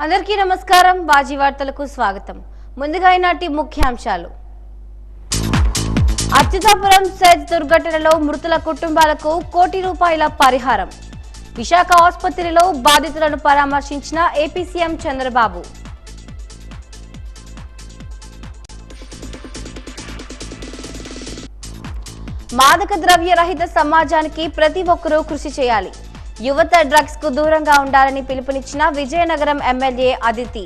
అందరికీ నమస్కారం. బాజీ వార్తలకు స్వాగతం. ముందుగా ఈనాటి ముఖ్యాంశాలు. అచ్యుతాపురం సెజ్ దుర్ఘటనలో మృతుల కుటుంబాలకు ₹1,00,00,000 పరిహారం. విశాఖ ఆసుపత్రిలో బాధితులను పరామర్శించిన ఏపీ సీఎం చంద్రబాబు. మాదక ద్రవ్య రహిత సమాజానికి ప్రతి ఒక్కరూ కృషి చేయాలి. యువత డ్రగ్స్ కు దూరంగా ఉండాలని పిలుపునిచ్చిన Vizianagaram MLA Aditi.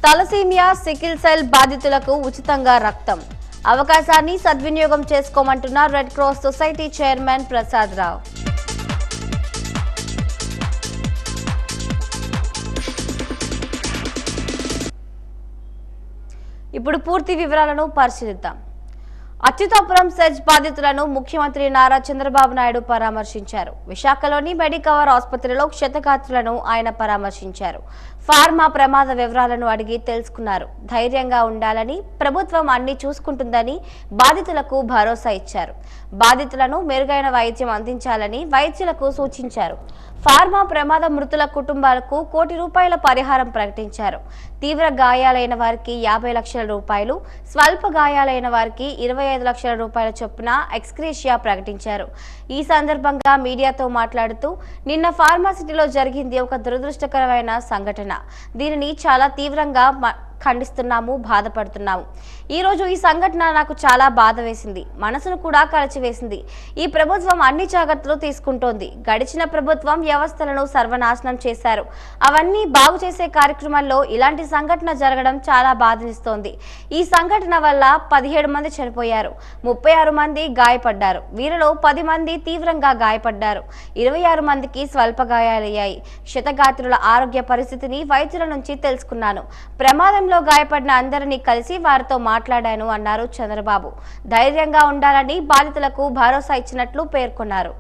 Thalassemia sickle cell బాధితులకు ఉచితంగా రక్తం అవకాశాన్ని సద్వినియోగం చేసుకోమంటున్న Red Cross Society chairman Prasad Rao. ఇప్పుడు పూర్తి వివరాలను పరిశీలిద్దాం. అచ్యుతాపురం సెజ్ బాధితులను ముఖ్యమంత్రి నారా చంద్రబాబు నాయుడు పరామర్శించారు. విశాఖలోని మెడికవర్ ఆసుపత్రిలో క్షతగాత్రులను ఆయన పరామర్శించారు. ఫార్మా ప్రమాద వివరాలను అడిగి తెలుసుకున్నారు. ధైర్యంగా ఉండాలని, ప్రభుత్వం అన్ని చూసుకుంటుందని బాధితులకు భరోసా ఇచ్చారు. బాధితులను మెరుగైన వైద్యం అందించాలని వైద్యులకు సూచించారు. ఫార్మా ప్రమాద మృతుల కుటుంబాలకు ₹1,00,00,000 పరిహారం ప్రకటించారు. తీవ్ర గాయాలైన వారికి ₹50 లక్షల, స్వల్ప గాయాలైన వారికి ₹25 లక్షల చొప్పున ఎక్స్గ్రేషియా ప్రకటించారు. ఈ సందర్భంగా మీడియాతో మాట్లాడుతూ, నిన్న ఫార్మాసిటీలో జరిగింది ఒక దురదృష్టకరమైన సంఘటన. దీనిని చాలా తీవ్రంగా ఖండిస్తున్నాము, బాధపడుతున్నాము. ఈరోజు ఈ సంఘటన నాకు చాలా బాధ వేసింది, మనసును కూడా కలిచివేసింది. ఈ ప్రభుత్వం అన్ని జాగ్రత్తలు తీసుకుంటోంది. గడిచిన ప్రభుత్వం వ్యవస్థలను సర్వనాశనం చేశారు. అవన్నీ బాగు చేసే కార్యక్రమంలో ఇలాంటి సంఘటన జరగడం చాలా బాధనిస్తోంది. ఈ సంఘటన వల్ల 17 మంది చనిపోయారు, 36 మంది గాయపడ్డారు. వీరిలో 10 మంది తీవ్రంగా గాయపడ్డారు, 26 మందికి స్వల్ప గాయాలయ్యాయి. క్షతగాత్రుల ఆరోగ్య పరిస్థితిని వైద్యుల నుంచి తెలుసుకున్నాను. ప్రమాదంలో గాయపడిన అందరినీ కలిసి వారితో మాట్లాడాను అన్నారు చంద్రబాబు. ధైర్యంగా ఉండాలని బాధితులకు భరోసా ఇచ్చినట్లు పేర్కొన్నారు.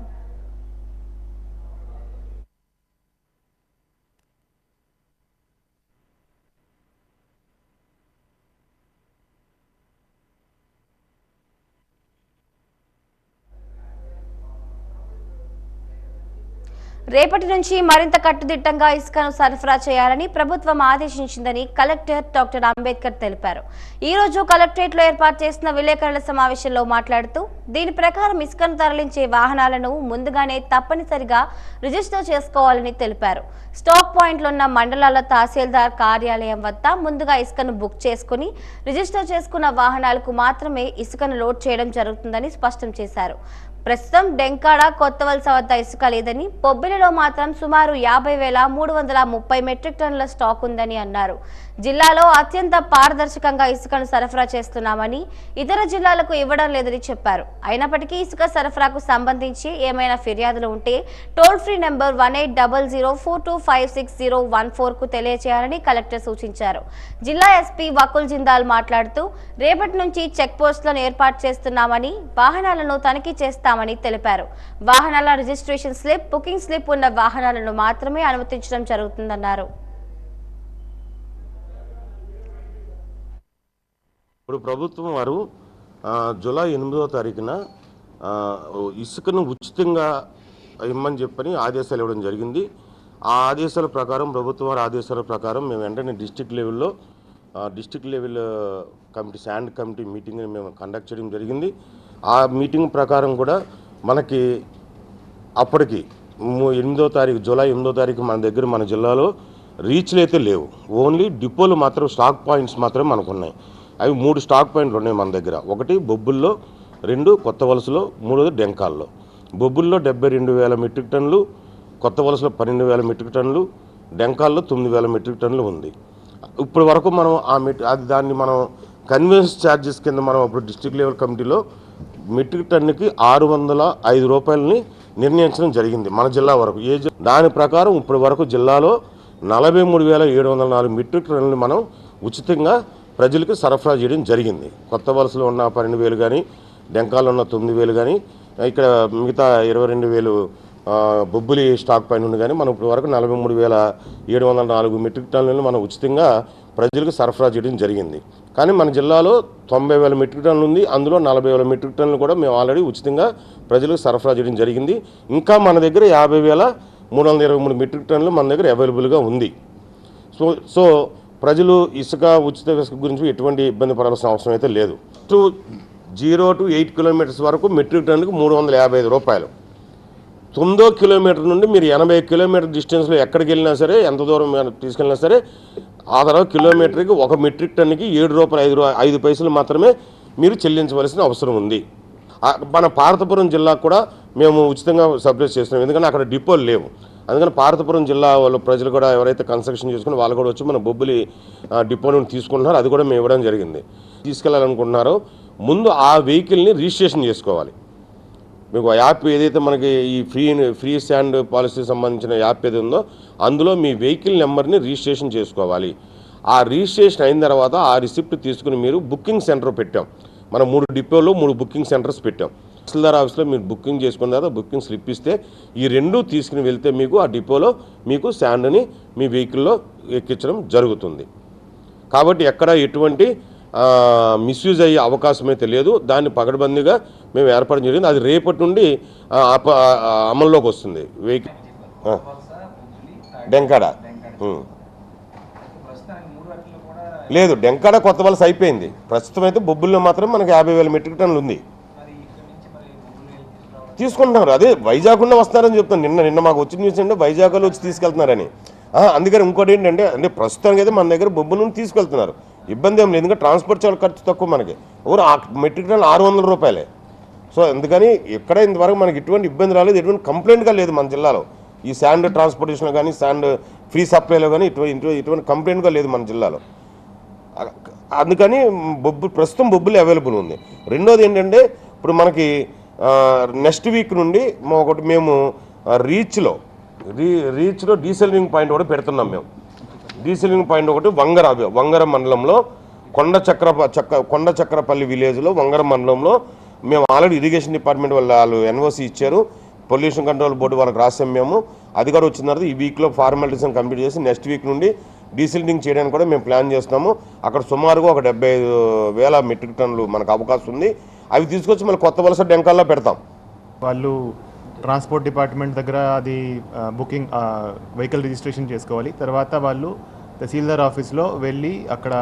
రేపటి నుంచి మరింత కట్టుదిట్టంగా ఇసుకను సరఫరా చేయాలని ప్రభుత్వం ఆదేశించిందని కలెక్టర్ డాక్టర్ అంబేద్కర్ తెలిపారు. ఈ రోజు కలెక్టరేట్ లో ఏర్పాటు చేసిన విలేకరుల సమావేశంలో మాట్లాడుతూ, దీని ప్రకారం ఇసుకను తరలించే వాహనాలను ముందుగానే తప్పనిసరిగా రిజిస్టర్ చేసుకోవాలని తెలిపారు. స్టాక్ పాయింట్లున్న మండలాల తహసీల్దార్ కార్యాలయం వద్ద ముందుగా ఇసుకను బుక్ చేసుకుని రిజిస్టర్ చేసుకున్న వాహనాలకు మాత్రమే ఇసుకను లోడ్ చేయడం జరుగుతుందని స్పష్టం చేశారు. ప్రస్తుతం డెంకాడ, కొత్తవలస వద్ద ఇసుక లేదని, బొబ్బిలిలో మాత్రం సుమారు 50,330 మెట్రిక్ టన్నుల స్టాక్ ఉందని అన్నారు. జిల్లాలో అత్యంత పారదర్శకంగా ఇసుకను సరఫరా చేస్తున్నామని, ఇతర జిల్లాలకు ఇవ్వడం లేదని చెప్పారు. అయినప్పటికీ ఇసుక సరఫరాకు సంబంధించి ఏమైనా ఫిర్యాదులు ఉంటే టోల్ ఫ్రీ నెంబర్ 180042566014 కు తెలియజేయాలని కలెక్టర్ సూచించారు. జిల్లా ఎస్పీ వకుల్ జిందాల్ మాట్లాడుతూ, రేపటి నుంచి చెక్ పోస్టులను ఏర్పాటు చేస్తున్నామని, వాహనాలను తనిఖీ చేస్తామని తెలిపారు. వాహనాల రిజిస్ట్రేషన్ స్లిప్, బుకింగ్ స్లిప్ ఉన్న వాహనాలను మాత్రమే అనుమతించడం జరుగుతుందన్నారు. ఇప్పుడు ప్రభుత్వం వారు జూలై 8వ తారీఖున ఇసుకను ఉచితంగా ఇమ్మని చెప్పని ఆదేశాలు ఇవ్వడం జరిగింది. ఆ ఆదేశాల ప్రకారం, ప్రభుత్వం వారి ఆదేశాల ప్రకారం మేము వెంటనే district level committee, sand committee మీటింగ్ని మేము కండక్ట్ చేయడం జరిగింది. ఆ మీటింగ్ ప్రకారం కూడా మనకి అప్పటికి 8వ తారీఖు, జూలై 8వ తారీఖు మన దగ్గర, మన జిల్లాలో రీచ్లు అయితే లేవు. ఓన్లీ డిపోలు మాత్రం, స్టాక్ పాయింట్స్ మాత్రమే మనకు ఉన్నాయి. అవి 3 స్టాక్ పాయింట్లు ఉన్నాయి మన దగ్గర. ఒకటి బొబ్బుల్లో, 2 కొత్త వలసలో, 3 డెంకాల్లో. బొబ్బుల్లో 72,000 మెట్రిక్ టన్నులు, కొత్త వలసలో 12,000 మెట్రిక్ టన్నులు, డెంకాల్లో 9,000 మెట్రిక్ టన్నులు ఉంది. ఇప్పటి వరకు మనం దాన్ని మనం కన్వెన్స్ ఛార్జెస్ కింద మనం ఇప్పుడు డిస్ట్రిక్ట్ లెవెల్ కమిటీలో మెట్రిక్ టన్నుకి ₹605 నిర్ణయించడం జరిగింది మన జిల్లా వరకు. దాని ప్రకారం ఇప్పటి వరకు జిల్లాలో 43,704 మెట్రిక్ టన్నులు మనం ఉచితంగా ప్రజలకు సరఫరా చేయడం జరిగింది. కొత్త వలసలో ఉన్న 12,000 కానీ, డెంకాల్లో ఉన్న 9,000 కానీ, ఇక్కడ మిగతా 22,000 బొబ్బులి స్టాక్ పాయింట్ ఉంది. కానీ మనం ఇప్పటి వరకు 43,704 మెట్రిక్ టన్నులను మనం ఉచితంగా ప్రజలకు సరఫరా చేయడం జరిగింది. కానీ మన జిల్లాలో 90,000 మెట్రిక్ టన్నులు ఉంది. అందులో 40,000 మెట్రిక్ టన్నులు కూడా మేము ఆల్రెడీ ఉచితంగా ప్రజలకు సరఫరా చేయడం జరిగింది. ఇంకా మన దగ్గర 50,323 మెట్రిక్ టన్నులు మన దగ్గర అవైలబుల్గా ఉంది. సో ప్రజలు ఉచిత ఇసుక గురించి ఎటువంటి ఇబ్బంది పడాల్సిన అవసరం అయితే లేదు. 0 to 8 కిలోమీటర్స్ వరకు మెట్రిక్ టన్నుకు 355 రూపాయలు. 9వ కిలోమీటర్ నుండి మీరు 80 కిలోమీటర్ డిస్టెన్స్లో ఎక్కడికి వెళ్ళినా సరే, ఎంత దూరం తీసుకెళ్ళినా సరే, ఆ తర్వాత కిలోమీటర్కి 1 మెట్రిక్ టన్నుకి 7 రూపాయలు 5 పైసలు మాత్రమే మీరు చెల్లించవలసిన అవసరం ఉంది. మన పార్వతీపురం జిల్లాకు కూడా మేము ఉచితంగా సప్లై చేస్తున్నాం, ఎందుకంటే అక్కడ డిపోలు లేవు. అందుకని పార్వతీపురం జిల్లా వాళ్ళు ప్రజలు కూడా ఎవరైతే కన్స్ట్రక్షన్ చేసుకుని వాళ్ళు కూడా వచ్చి మన బొబ్బిలి డిపో నుండి తీసుకుంటున్నారు. అది కూడా మేము ఇవ్వడం జరిగింది. తీసుకెళ్లాలనుకుంటున్నారో ముందు ఆ వెహికల్ని రిజిస్ట్రేషన్ చేసుకోవాలి. మీకు యాప్ ఏదైతే మనకి ఈ ఫ్రీ శాండ్ పాలసీకి సంబంధించిన యాప్ ఏది ఉందో అందులో మీ వెహికల్ నెంబర్ని రిజిస్ట్రేషన్ చేసుకోవాలి. ఆ రిజిస్ట్రేషన్ అయిన తర్వాత ఆ రిసిప్ట్ తీసుకుని మీరు బుకింగ్ సెంటర్ పెట్టాం. మనం 3 డిపోలో 3 బుకింగ్ సెంటర్స్ పెట్టాం. తహసీల్దార్ ఆఫీస్లో మీరు బుకింగ్ చేసుకున్న తర్వాత బుకింగ్ స్లిప్ ఇస్తే ఈ 2 తీసుకుని వెళ్తే మీకు ఆ డిపోలో మీకు శాండ్ని మీ వెహికల్లో ఎక్కించడం జరుగుతుంది. కాబట్టి ఎక్కడ ఎటువంటి మిస్యూజ్ అయ్యే అవకాశం అయితే లేదు. దాన్ని పకడ్బందీగా మేము ఏర్పాటు జరిగింది. అది రేపటి నుండి అమల్లోకి వస్తుంది. వెహికల్ డెంకాడ లేదు, డెంకాడ కొత్త వలస అయిపోయింది. ప్రస్తుతం అయితే బొబ్బుల్లో మాత్రం మనకి 50,000 మెట్రిక్ టన్నులు ఉంది. తీసుకుంటున్నారు. అదే వైజాగ్ ఉన్న వస్తున్నారని చెప్తాను. నిన్న మాకు వచ్చిన న్యూస్ అంటే వైజాగ్లో వచ్చి తీసుకెళ్తున్నారని. అందుకని ఇంకోటి ఏంటంటే ప్రస్తుతానికి అయితే మన దగ్గర బొబ్బు నుండి తీసుకెళ్తున్నారు. ఇబ్బంది ఏం లేదు, ఎందుకంటే ట్రాన్స్పోర్ట్ చాలా ఖర్చు తక్కువ. మనకి మెట్రిక్ టన్ 600 రూపాయలే. సో అందుకని ఎక్కడ ఇంతవరకు మనకి ఎటువంటి ఇబ్బంది రాలేదు, ఎటువంటి కంప్లైంట్గా లేదు మన జిల్లాలో. ఈ శాండ్ ట్రాన్స్పోర్టేషన్లో కానీ శాండ్ ఫ్రీ సప్లైలో కానీ ఇటువంటి కంప్లైంట్గా లేదు మన జిల్లాలో. అందుకని ప్రస్తుతం బొబ్బులు అవైలబుల్ ఉంది. రెండోది ఏంటంటే ఇప్పుడు మనకి నెక్స్ట్ వీక్ నుండి మేము రీచ్లో డీసెలింగ్ పాయింట్ ఒకటి పెడుతున్నాం. మేము డీసెలింగ్ పాయింట్ ఒకటి వంగర మండలంలో కొండచక్రపల్లి విలేజ్లో వంగర మండలంలో మేము ఆల్రెడీ ఇరిగేషన్ డిపార్ట్మెంట్ వాళ్ళు ఎన్ఓసి ఇచ్చారు. పొల్యూషన్ కంట్రోల్ బోర్డు వాళ్ళకి రాసాం మేము. అది కూడా వచ్చిన తర్వాత ఈ వీక్లో ఫార్మాలిటీస్ కంప్లీట్ చేసి నెక్స్ట్ వీక్ నుండి డీసిల్టింగ్ చేయడానికి కూడా మేము ప్లాన్ చేస్తున్నాము. అక్కడ సుమారుగా ఒక 75,000 మెట్రిక్ టన్నులు మనకు అవకాశం ఉంది. అవి తీసుకొచ్చి మళ్ళీ కొత్త వలస డెంకాల్లో పెడతాం. వాళ్ళు ట్రాన్స్పోర్ట్ డిపార్ట్మెంట్ దగ్గర అది బుకింగ్ వెహికల్ రిజిస్ట్రేషన్ చేసుకోవాలి. తర్వాత వాళ్ళు తహసీల్దార్ ఆఫీస్లో వెళ్ళి అక్కడ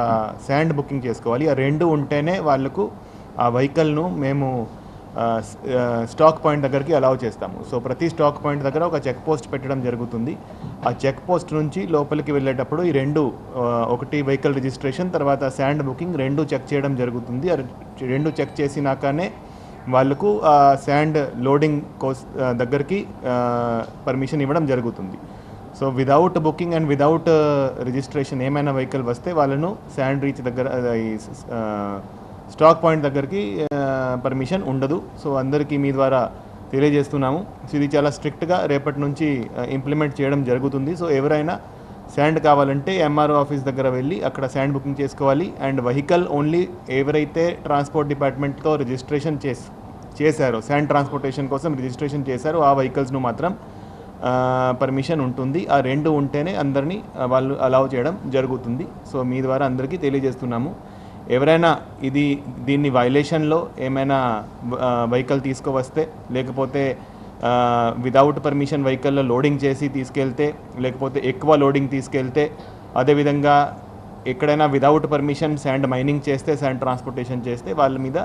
శాండ్ బుకింగ్ చేసుకోవాలి. ఆ 2 ఉంటేనే వాళ్ళకు ఆ వెహికల్ను మేము స్టాక్ పాయింట్ దగ్గరికి అలౌ చేస్తాము. సో ప్రతి స్టాక్ పాయింట్ దగ్గర ఒక చెక్ పోస్ట్ పెట్టడం జరుగుతుంది. ఆ చెక్ పోస్ట్ నుంచి లోపలికి వెళ్ళేటప్పుడు ఈ 2 ఒకటి వెహికల్ రిజిస్ట్రేషన్ తర్వాత శాండ్ బుకింగ్ 2 చెక్ చేయడం జరుగుతుంది. 2 చెక్ చేసినాకనే వాళ్ళకు శాండ్ లోడింగ్ దగ్గరికి పర్మిషన్ ఇవ్వడం జరుగుతుంది. So without booking and without registration ఏమైనా వెహికల్ వస్తే వాళ్ళను శాండ్ రీచ్ దగ్గర స్టాక్ పాయింట్ దగ్గరికి పర్మిషన్ ఉండదు. సో అందరికీ మీ ద్వారా తెలియజేస్తున్నాము. సో ఇది చాలా స్ట్రిక్ట్గా రేపటి నుంచి ఇంప్లిమెంట్ చేయడం జరుగుతుంది. సో ఎవరైనా శాండ్ కావాలంటే ఎంఆర్ఓ ఆఫీస్ దగ్గర వెళ్ళి అక్కడ శాండ్ బుకింగ్ చేసుకోవాలి. అండ్ వెహికల్ ఓన్లీ ఎవరైతే ట్రాన్స్పోర్ట్ డిపార్ట్మెంట్తో రిజిస్ట్రేషన్ చేశారో శాండ్ ట్రాన్స్పోర్టేషన్ కోసం రిజిస్ట్రేషన్ చేశారో ఆ వెహికల్స్ను మాత్రం పర్మిషన్ ఉంటుంది. ఆ 2 ఉంటేనే అందరినీ వాళ్ళు అలౌ చేయడం జరుగుతుంది. సో మీ ద్వారా అందరికీ తెలియజేస్తున్నాము. ఎవరైనా దీన్ని వైలేషన్లో ఏమైనా వెహికల్ తీసుకువస్తే లేకపోతే విదౌట్ పర్మిషన్ వెహికల్లో లోడింగ్ చేసి తీసుకెళ్తే లేకపోతే ఎక్కువ లోడింగ్ తీసుకెళ్తే అదేవిధంగా ఎక్కడైనా విదౌట్ పర్మిషన్ శాండ్ మైనింగ్ చేస్తే శాండ్ ట్రాన్స్పోర్టేషన్ చేస్తే వాళ్ళ మీద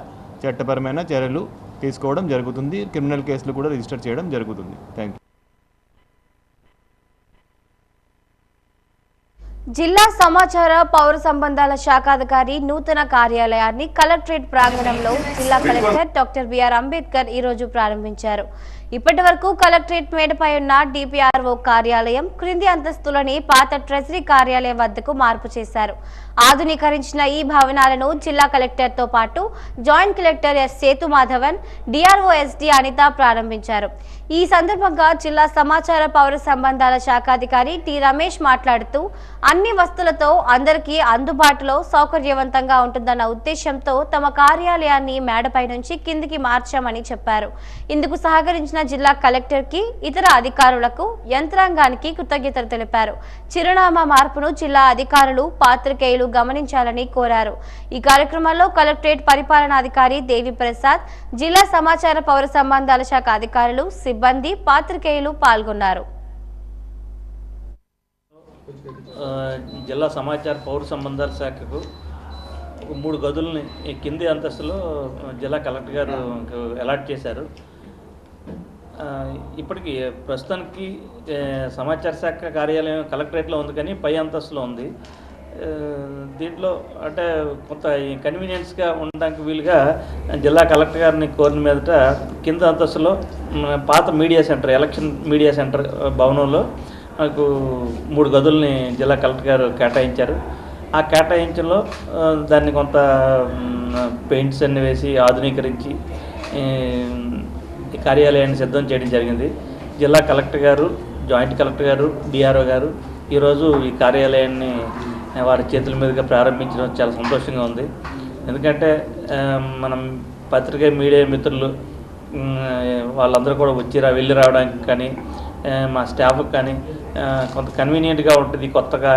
చట్టపరమైన చర్యలు తీసుకోవడం జరుగుతుంది. క్రిమినల్ కేసులు కూడా రిజిస్టర్ చేయడం జరుగుతుంది. Thank you. జిల్లా సమాచార పౌర సంబంధాల శాఖాధికారి నూతన కార్యాలయాన్ని కలెక్టరేట్ ప్రాంగణంలో జిల్లా కలెక్టర్ డాక్టర్ బిఆర్ అంబేద్కర్ ఈ రోజు ప్రారంభించారు. ఇప్పటి వరకు కలెక్టరేట్ మేడపై ఉన్న డిపిఆర్ఓ కార్యాలయం క్రింది అంతస్తులోని పాత ట్రెజరీ కార్యాలయం వద్దకు మార్పు చేశారు. ఆధునీకరించిన ఈ భవనాలను జిల్లా కలెక్టర్తో పాటు joint collector S Sethumadhavan, DRO SD Anitha ప్రారంభించారు. ఈ సందర్భంగా జిల్లా సమాచార పౌర సంబంధాల శాఖాధికారి టి రమేష్ మాట్లాడుతూ అన్ని వస్తువులతో అందరికీ అందుబాటులో సౌకర్యవంతంగా ఉంటుందన్న ఉద్దేశంతో తమ కార్యాలయాన్ని మేడపై నుంచి కిందికి మార్చామని చెప్పారు. ఇందుకు సహకరించిన చేసిన జిల్లా కలెక్టర్కి ఇతర అధికారులకు యంత్రాంగానికి కృతజ్ఞతలు తెలిపారు. చిరునామా మార్పును జిల్లా అధికారులు పాత్రికేయులు గమనించాలని కోరారు. ఈ కార్యక్రమంలో కలెక్టరేట్ పరిపాలనాధికారి దేవి ప్రసాద్, జిల్లా సమాచార పౌర సంబంధాల శాఖ అధికారులు, సిబ్బంది, పాత్రికేయులు పాల్గొన్నారు. జిల్లా సమాచార పౌర సంబంధాల శాఖకు 3 గదులని కింది అంతస్తులో జిల్లా కలెక్టర్ గారు అలాట్ చేశారు. ఇప్పటికి ప్రస్తుతానికి సమాచార శాఖ కార్యాలయం కలెక్టరేట్లో ఉంది, కానీ పై అంతస్తులో ఉంది. దీంట్లో అంటే కొంత కన్వీనియన్స్గా ఉండడానికి వీలుగా జిల్లా కలెక్టర్ గారిని కోరిన మీదట కింద అంతస్తులో పాత media centre, election media centre భవనంలో నాకు 3 గదుల్ని జిల్లా కలెక్టర్ గారు కేటాయించారు. ఆ కేటాయించలో దాన్ని కొంత పెయింట్స్ అన్ని వేసి ఆధునీకరించి కార్యాలయాన్ని సిద్ధం చేయడం జరిగింది. జిల్లా కలెక్టర్ గారు, జాయింట్ కలెక్టర్ గారు, డిఆర్ఓ గారు ఈరోజు ఈ కార్యాలయాన్ని వారి చేతుల మీదుగా ప్రారంభించడం చాలా సంతోషంగా ఉంది. ఎందుకంటే మనం పత్రికా మీడియా మిత్రులు వాళ్ళందరూ కూడా వెళ్ళి రావడానికి కానీ మా స్టాఫ్కి కానీ కొంత కన్వీనియంట్గా ఉంటుంది కొత్తగా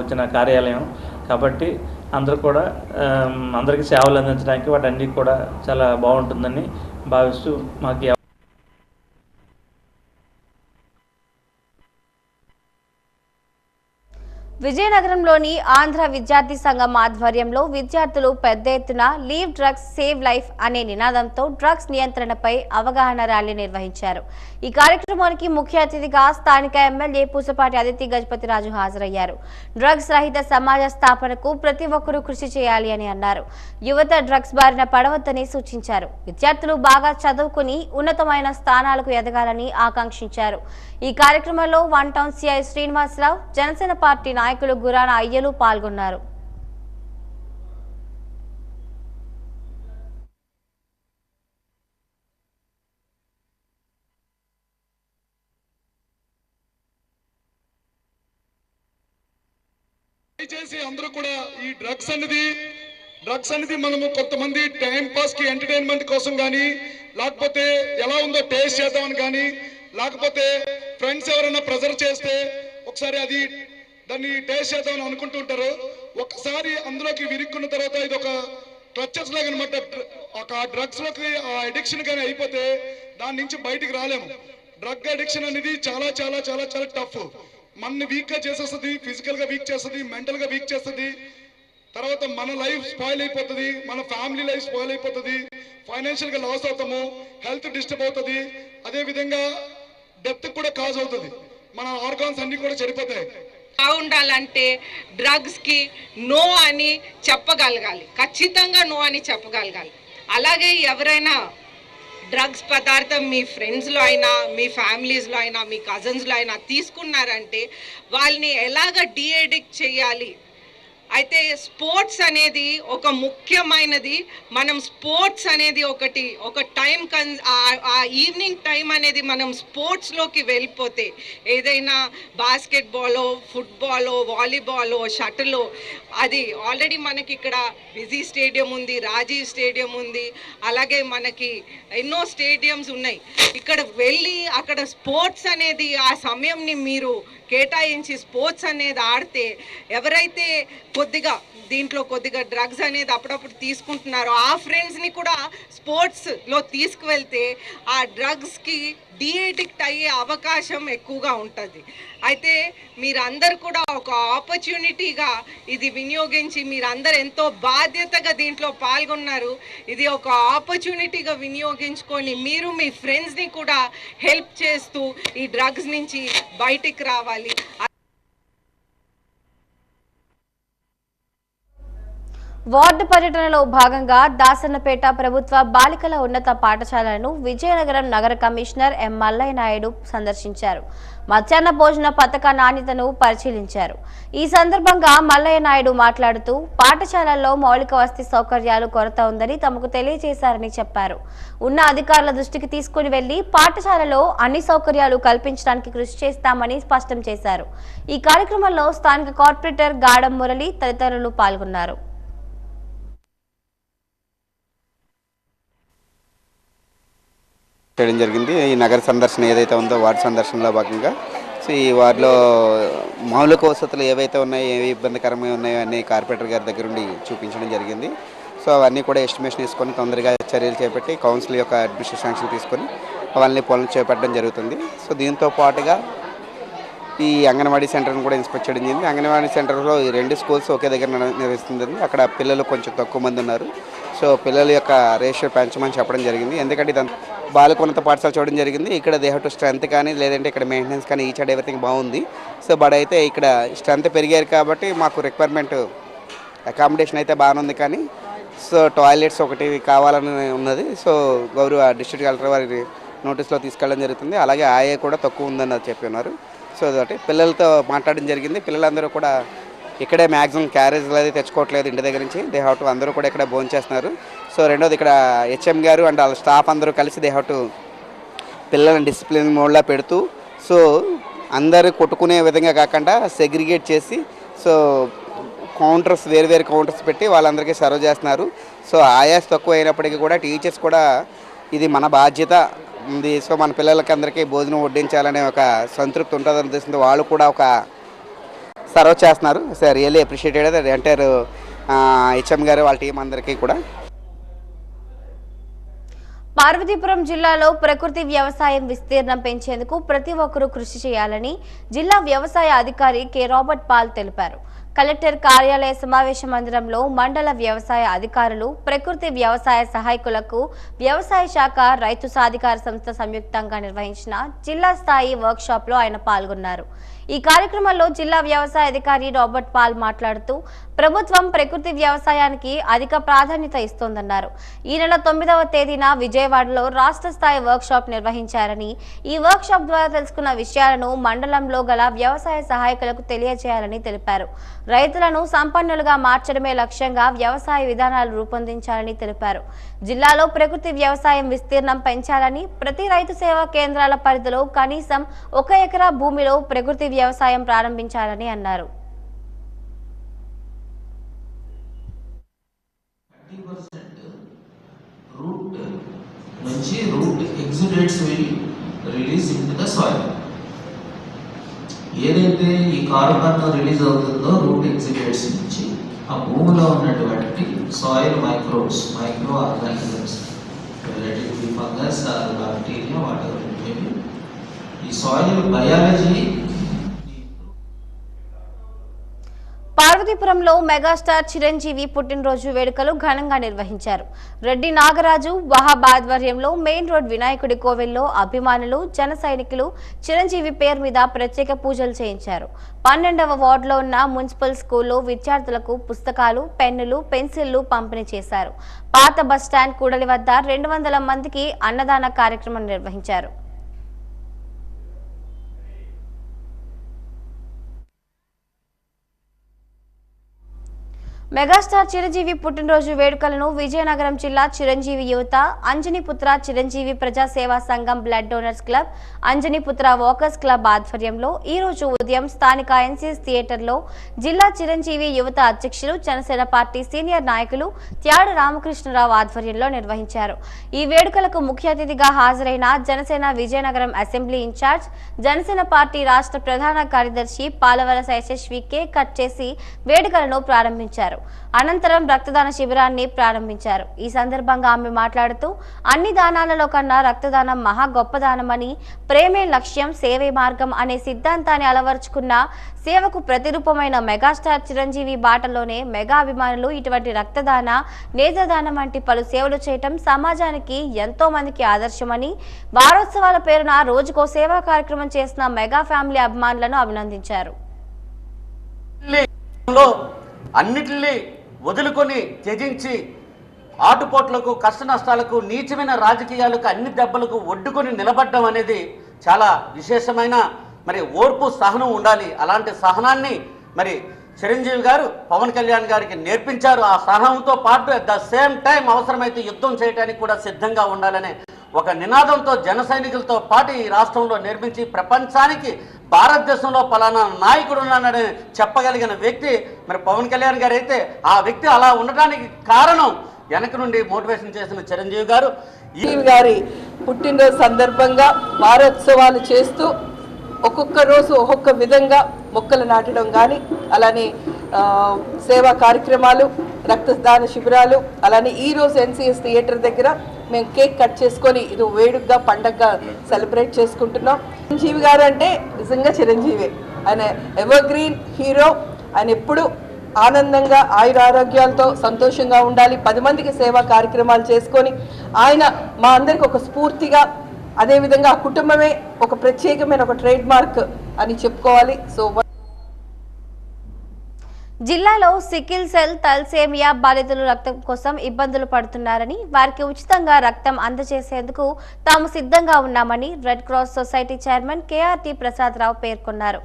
వచ్చిన కార్యాలయం. కాబట్టి అందరూ కూడా అందరికీ సేవలు అందించడానికి వాటన్నీ కూడా చాలా బాగుంటుందని భావిస్తూ మాకు విజయనగరంలోని ఆంధ్ర విద్యార్థి సంఘం ఆధ్వర్యంలో విద్యార్థులు పెద్ద ఎత్తున లీవ్ డ్రగ్స్ సేవ్ లైఫ్ అనే నినాదంతో డ్రగ్స్ నియంత్రణపై అవగాహన ర్యాలీ నిర్వహించారు. ఈ కార్యక్రమానికి ముఖ్య అతిథిగా స్థానిక ఎమ్మెల్యే పూసపాటి అదితి గజపతిరాజు హాజరయ్యారు. డ్రగ్స్ రహిత సమాజ స్థాపనకు ప్రతి ఒక్కరూ కృషి చేయాలి అని అన్నారు. యువత డ్రగ్స్ బారిన పడవద్దని సూచించారు. విద్యార్థులు బాగా చదువుకుని ఉన్నతమైన స్థానాలకు ఎదగాలని ఆకాంక్షించారు. ఈ కార్యక్రమంలో one town CI Srinivasarao, Janasena party నాయకులు గురాన అయ్యలు పాల్గొన్నారు. దయచేసి అందరూ కూడా ఈ డ్రగ్స్ అనేది మనము కొంతమంది టైం పాస్ కి ఎంటర్టైన్మెంట్ కోసం కానీ, లేకపోతే ఎలా ఉందో టేస్ట్ చేద్దామని కానీ, లేకపోతే ఫ్రెండ్స్ ఎవరైనా ప్రెజర్ చేస్తే ఒకసారి దాన్ని టేస్ట్ చేద్దామని అనుకుంటుంటారు. ఒకసారి అందులోకి విరుక్కున్న తర్వాత ఇది ఒక క్లచెస్ లాగా అనమాట. ఒక డ్రగ్స్ లోకి ఆ అడిక్షన్ కానీ అయిపోతే దాని నుంచి బయటికి రాలేము. డ్రగ్ అడిక్షన్ అనేది చాలా చాలా చాలా చాలా టఫ్. మనని వీక్ గా చేసేస్తుంది, ఫిజికల్ గా వీక్ చేస్తుంది, మెంటల్ గా వీక్ చేస్తుంది. తర్వాత మన లైఫ్ స్పాయిల్ అయిపోతుంది, మన ఫ్యామిలీ లైఫ్ స్పాయిల్ అయిపోతుంది, ఫైనాన్షియల్ గా లాస్ అవుతాము, హెల్త్ డిస్టర్బ్ అవుతుంది, అదే విధంగా డెత్ కూడా కాజ్ అవుతుంది. మన ఆర్గాన్స్ అన్ని కూడా చెడిపోతాయి. బాగుండాలంటే డ్రగ్స్ కి నో అని చెప్పగలగాలి, ఖచ్చితంగా నో అని చెప్పగలగాలి. అలాగే ఎవరైనా డ్రగ్స్ పదార్థం మీ ఫ్రెండ్స్లో అయినా, మీ ఫ్యామిలీస్లో అయినా, మీ కజిన్స్లో అయినా తీసుకున్నారంటే వాళ్ళని ఎలాగ డీఎడిక్ట్ చేయాలి. అయితే స్పోర్ట్స్ అనేది ఒక ముఖ్యమైనది. మనం స్పోర్ట్స్ అనేది ఒక టైం ఆ ఈవినింగ్ టైం అనేది మనం స్పోర్ట్స్లోకి వెళ్ళిపోతే, ఏదైనా బాస్కెట్బాలో, ఫుట్బాలో, వాలీబాలో, షటిలో, అది ఆల్రెడీ మనకి ఇక్కడ బిజీ స్టేడియం ఉంది, రాజీవ్ స్టేడియం ఉంది, అలాగే మనకి ఎన్నో స్టేడియంస్ ఉన్నాయి. ఇక్కడ వెళ్ళి అక్కడ స్పోర్ట్స్ అనేది ఆ సమయంని మీరు కేటాయించి స్పోర్ట్స్ అనేది ఆడితే, ఎవరైతే దీంట్లో కొద్దిగా డ్రగ్స్ అనేది అప్పుడప్పుడు తీసుకుంటున్నారో ఆ ఫ్రెండ్స్ని కూడా స్పోర్ట్స్లో తీసుకువెళ్తే ఆ డ్రగ్స్కి డీఎడిక్ట్ అయ్యే అవకాశం ఎక్కువగా ఉంటుంది. అయితే మీరందరూ కూడా ఒక ఆపర్చునిటీగా ఇది వినియోగించి, మీరందరూ ఎంతో బాధ్యతగా దీంట్లో పాల్గొన్నారు. ఇది ఒక ఆపర్చునిటీగా వినియోగించుకొని మీరు మీ ఫ్రెండ్స్ని కూడా హెల్ప్ చేస్తూ ఈ డ్రగ్స్ నుంచి బయటికి రావాలి. వార్డు పర్యటనలో భాగంగా దాసన్నపేట ప్రభుత్వ బాలికల ఉన్నత పాఠశాలను విజయనగరం నగర కమిషనర్ ఎం మల్లయ్య నాయుడు సందర్శించారు. మధ్యాహ్న భోజన పథక నాణ్యతను పరిశీలించారు. ఈ సందర్భంగా మల్లయ్య నాయుడు మాట్లాడుతూ పాఠశాలల్లో మౌలిక వసతి సౌకర్యాలు కొరత ఉందని తమకు తెలియజేశారని చెప్పారు. ఉన్న అధికారుల దృష్టికి తీసుకుని వెళ్లి పాఠశాలలో అన్ని సౌకర్యాలు కల్పించడానికి కృషి చేస్తామని స్పష్టం చేశారు. ఈ కార్యక్రమంలో స్థానిక కార్పొరేటర్ గాడం మురళి తదితరులు పాల్గొన్నారు. చేయడం జరిగింది. ఈ నగర సందర్శన ఏదైతే ఉందో వార్డు సందర్శనలో భాగంగా సో ఈ వార్డులో మౌలిక వసతులు ఏవైతే ఉన్నాయో, ఏవి ఇబ్బందికరంగా ఉన్నాయో అన్నీ కార్పొరేటర్ గారి దగ్గర నుండి చూపించడం జరిగింది. సో అవన్నీ కూడా ఎస్టిమేషన్ తీసుకొని తొందరగా చర్యలు చేపట్టి కౌన్సిల్ యొక్క అడ్మినిస్ట్రేషన్ శాంక్షన్ తీసుకొని అవన్నీ పనులు చేపట్టడం జరుగుతుంది. సో దీంతో పాటుగా ఈ అంగన్వాడీ సెంటర్ని కూడా ఇన్స్పెక్ట్ చేయడం జరిగింది. అంగన్వాడీ సెంటర్లో ఈ 2 స్కూల్స్ ఒకే దగ్గర నిర్వహిస్తుంది. అక్కడ పిల్లలు కొంచెం తక్కువ మంది ఉన్నారు. సో పిల్లల యొక్క రేషియో పెంచమని చెప్పడం జరిగింది. ఎందుకంటే ఇదంతా బాలకోన్నత పాఠశాల చూడడం జరిగింది. ఇక్కడ దే హ్యావ్ టు స్ట్రెంత్ కానీ లేదంటే ఇక్కడ మెయింటెనెన్స్ కానీ ఈచ్ అండ్ ఎవ్రీథింగ్ బాగుంది. సో బట్ అయితే ఇక్కడ స్ట్రెంత్ పెరిగారు కాబట్టి మాకు రిక్వైర్మెంట్ అకామిడేషన్ అయితే బాగానే ఉంది, కానీ సో టాయిలెట్స్ ఒకటి కావాలని ఉన్నది. సో గౌరవ డిస్ట్రిక్ట్ కలెక్టర్ వారి నోటీస్లో తీసుకెళ్ళడం జరుగుతుంది. అలాగే ఆయే కూడా తక్కువ ఉందని చెప్పి ఉన్నారు. సో అదొకటి పిల్లలతో మాట్లాడడం జరిగింది. పిల్లలందరూ కూడా ఇక్కడే మ్యాక్సిమం క్యారేజ్లు అది తెచ్చుకోవట్లేదు ఇంటి దగ్గర నుంచి. దే హ్యావ్ టు అందరూ కూడా ఇక్కడ భోజనం చేస్తున్నారు. సో రెండోది ఇక్కడ హెచ్ఎం గారు అండ్ వాళ్ళ స్టాఫ్ అందరూ కలిసి దే హ్యావ్ టు పిల్లల్ని డిసిప్లిన్ మోడ్లో పెడుతూ సో అందరూ కొట్టుకునే విధంగా కాకుండా సెగ్రిగేట్ చేసి సో కౌంటర్స్ వేరు కౌంటర్స్ పెట్టి వాళ్ళందరికీ సర్వ్ చేస్తున్నారు. సో ఆయాస్ తక్కువ అయినప్పటికీ కూడా టీచర్స్ కూడా ఇది మన బాధ్యత ఉంది. సో మన పిల్లలకి అందరికీ భోజనం వడ్డించాలనే ఒక సంతృప్తి ఉంటుంది ఉద్దేశంతో వాళ్ళు కూడా ఒక సర్వ్ చేస్తున్నారు. So really appreciated entire HM గారు వాళ్ళ టీం అందరికీ కూడా. పార్వతీపురం జిల్లాలో ప్రకృతి వ్యవసాయం విస్తీర్ణం పెంచేందుకు ప్రతి ఒక్కరూ కృషి చేయాలని జిల్లా వ్యవసాయ అధికారి కె రాబర్ట్ పాల్ తెలిపారు. కలెక్టర్ కార్యాలయ సమావేశ మందిరంలో మండల వ్యవసాయ అధికారులు, ప్రకృతి వ్యవసాయ సహాయకులకు వ్యవసాయ శాఖ రైతు సాధికార సంస్థ సంయుక్తంగా నిర్వహించిన జిల్లా స్థాయి వర్క్షాప్ లో ఆయన పాల్గొన్నారు. ఈ కార్యక్రమంలో జిల్లా వ్యవసాయ అధికారి రాబర్ట్ పాల్ మాట్లాడుతూ ప్రభుత్వం ప్రకృతి వ్యవసాయానికి అధిక ప్రాధాన్యత ఇస్తోందన్నారు. ఈ నెల 9వ తేదీన విజయవాడలో రాష్ట్ర స్థాయి వర్క్షాప్ నిర్వహించారని, ఈ వర్క్షాప్ ద్వారా తెలుసుకున్న విషయాలను మండలంలో గల వ్యవసాయ సహాయకులకు తెలియజేయాలని తెలిపారు. రైతులను సంపన్నులుగా మార్చడమే లక్ష్యంగా వ్యవసాయ విధానాలు రూపొందించాలని తెలిపారు. జిల్లాలో ప్రకృతి వ్యవసాయం విస్తీర్ణం పెంచాలని, ప్రతి రైతు సేవా కేంద్రాల పరిధిలో కనీసం 1 ఎకరా భూమిలో ప్రకృతి వ్యవసాయం ప్రారంభించాలని అన్నారు. 30% root నుంచి root exudates will release into the soil. ఏదైతే ఈ కార్బన్ రిలీజ్ అవుతుందో రూట్ ఎగ్జిడేట్స్ నుంచి ఆ భూమిలో ఉన్నటువంటి soil microbes, micro organisms, fungus or bacteria వాటర్ ఈ సాయిల్ బయాలజీ. పార్వతీపురంలో మెగాస్టార్ చిరంజీవి పుట్టినరోజు వేడుకలు ఘనంగా నిర్వహించారు. రెడ్డి నాగరాజు వహాబ్ ఆధ్వర్యంలో మెయిన్ రోడ్ వినాయకుడి కోవెల్లో అభిమానులు, జన సైనికులు చిరంజీవి పేరు మీద ప్రత్యేక పూజలు చేయించారు. 12వ వార్డులో ఉన్న మున్సిపల్ స్కూల్లో విద్యార్థులకు పుస్తకాలు, పెన్నులు, పెన్సిళ్లు పంపిణీ చేశారు. పాత బస్టాండ్ కూడలి వద్ద 200 మందికి అన్నదాన కార్యక్రమం నిర్వహించారు. మెగాస్టార్ చిరంజీవి పుట్టినరోజు వేడుకలను విజయనగరం జిల్లా చిరంజీవి యువత, Anjaniputra Chiranjeevi Praja Seva Sangham, blood donors club, Anjaniputra walkers club ఆధ్వర్యంలో ఈ రోజు ఉదయం స్థానిక ఎన్సీఎస్ థియేటర్లో జిల్లా చిరంజీవి యువత అధ్యక్షులు, జనసేన పార్టీ సీనియర్ నాయకులు త్యాడు రామకృష్ణరావు ఆధ్వర్యంలో నిర్వహించారు. ఈ వేడుకలకు ముఖ్య అతిథిగా హాజరైన Janasena Vizianagaram assembly incharge, Janasena party రాష్ట్ర ప్రధాన కార్యదర్శి పాలవలస యశస్వి కేక్ కట్ చేసి వేడుకలను ప్రారంభించారు. అనంతరం రక్తదాన శిబిరాన్ని ప్రారంభించారు. ఈ సందర్భంగా ఆమె మాట్లాడుతూ అన్ని దానాలలో కన్నా రక్తదానం మహా గొప్పదానమని, ప్రేమే లక్ష్యం, సేవే మార్గం అనే సిద్ధాంతాన్ని అలవరుచుకున్న సేవకు ప్రతిరూపమైన మెగాస్టార్ చిరంజీవి బాటలోనే మెగా అభిమానులు ఇటువంటి రక్తదాన, నేత్రదానం వంటి పలు సేవలు చేయటం సమాజానికి ఎంతో మందికి ఆదర్శమని, వారోత్సవాల పేరున రోజుకో సేవా కార్యక్రమం చేసిన మెగా ఫ్యామిలీ అభిమానులను అభినందించారు. అన్నిటినీ వదులుకొని త్యజించి ఆటుపోట్లకు, కష్ట నష్టాలకు, నీచమైన రాజకీయాలకు, అన్ని దెబ్బలకు ఒడ్డుకొని నిలబడడం అనేది చాలా విశేషమైన ఓర్పు, సహనం ఉండాలి. అలాంటి సహనాన్ని చిరంజీవి గారు పవన్ కళ్యాణ్ గారికి నేర్పించారు. ఆ సహనంతో పాటు అట్ ద సేమ్ టైం అవసరమైతే యుద్ధం చేయడానికి కూడా సిద్ధంగా ఉండాలనే ఒక నినాదంతో జన సైనికులతో పాటు ఈ రాష్ట్రంలో నిర్మించి ప్రపంచానికి భారతదేశంలో పలానా నాయకుడు ఉన్నాడని చెప్పగలిగిన వ్యక్తి పవన్ కళ్యాణ్ గారు అయితే, ఆ వ్యక్తి అలా ఉండడానికి కారణం వెనక నుండి మోటివేషన్ చేసిన చిరంజీవి గారు గారి పుట్టినరోజు సందర్భంగా వారోత్సవాలు చేస్తూ ఒక్కొక్క రోజు ఒక్కొక్క విధంగా మొక్కలు నాటడం కానీ అలానే సేవా కార్యక్రమాలు, రక్తదాన శిబిరాలు, అలానే ఈరోజు ఎన్సిఎస్ థియేటర్ దగ్గర మేము కేక్ కట్ చేసుకొని ఇది వేడుకగా పండగగా సెలబ్రేట్ చేసుకుంటున్నాం. చిరంజీవి గారు అంటే నిజంగా చిరంజీవి, ఆయన ఎవర్ గ్రీన్ హీరో. ఆయన ఎప్పుడు ఆనందంగా ఆయుర ఆరోగ్యాలతో సంతోషంగా ఉండాలి, 10 మందికి సేవా కార్యక్రమాలు చేసుకొని ఆయన మా అందరికి ఒక స్ఫూర్తిగా, అదేవిధంగా ఆ కుటుంబమే ఒక ప్రత్యేకమైన ఒక ట్రేడ్ మార్క్ అని చెప్పుకోవాలి. సో జిల్లాలో సికిల్ సెల్, తలసేమియా బాధితులు రక్తం కోసం ఇబ్బందులు పడుతున్నారని, వారికి ఉచితంగా రక్తం అందజేసేందుకు తాము సిద్ధంగా ఉన్నామని Red Cross Society chairman KRT Prasad Rao పేర్కొన్నారు.